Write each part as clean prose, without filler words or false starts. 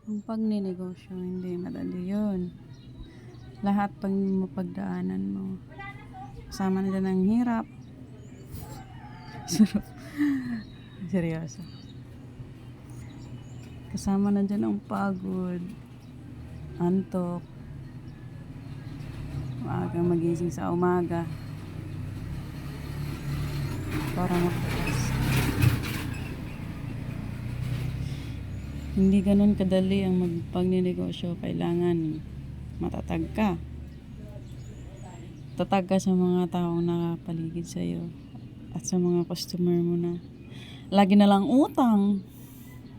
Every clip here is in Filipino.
Ang pagninegosyo, hindi madali yun. Lahat pang mapagdaanan mo. Kasama na dyan ang hirap. Seryoso. Kasama na dyan ang pagod, antok, maaga magising sa umaga para magbukas. Hindi ganun kadali ang magpagninegosyo. Kailangan matatag ka. Tatag ka sa mga taong nakapaligid sa'yo at sa mga customer mo na lagi na lang utang.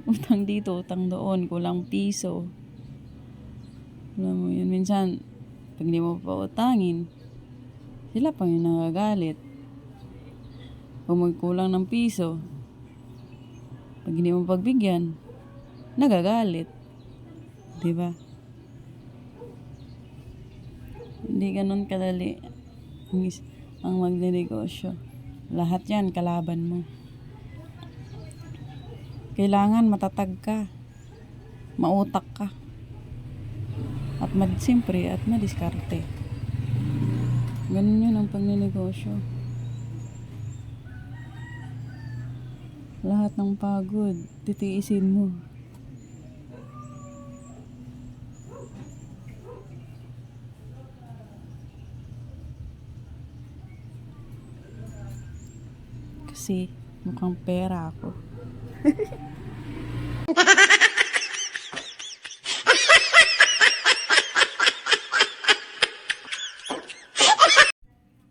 Utang dito, utang doon, kulang piso. Alam mo yun, minsan pag hindi mo pa utangin, sila pa yung nagagalit. Kung magkulang ng piso, pag hindi mo pagbigyan, nagagalit. Diba? Hindi ganun kadali ang magnegosyo. Lahat yan, kalaban mo. Kailangan matatag ka. Mautak ka. At siyempre, at madiskarte. Ganun yun ang pagnenegosyo. Lahat ng pagod, titiisin mo. Kasi mukhang pera ako.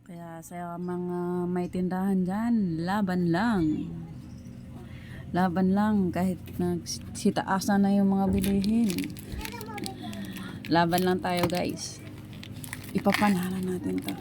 Kaya sa mga may tindahan dyan, laban lang. Laban lang kahit nagsitaasan na yung mga bilihin. Laban lang tayo, guys. Ipapanalan natin to.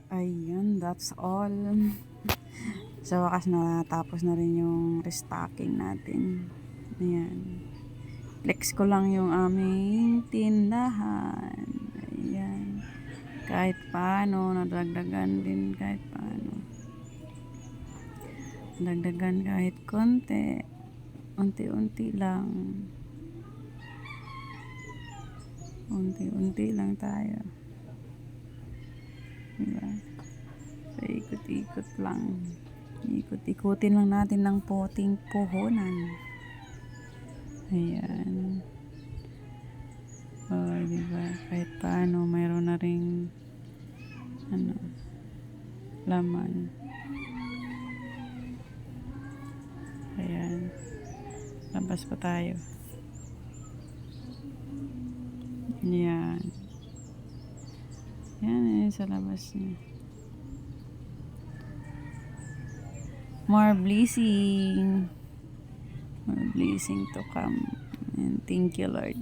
Ayun, that's all. Sa wakas natapos na rin yung restocking natin. Ayan. Flex ko lang yung aming tindahan. Ayan. Kahit paano, nadagdagan din kahit paano. Nadagdagan kahit konti. Unti-unti lang. Unti-unti lang tayo. Diba? So, ikot-ikot lang. Ikot-ikutin lang natin ng poting puhunan. Ayan. Oh, diba? Kahit paano, mayroon na ring laman. Ayan. Labas pa tayo. Ayan. Yan sa labas niya. More blessing. More blessing to come. And thank you, Lord.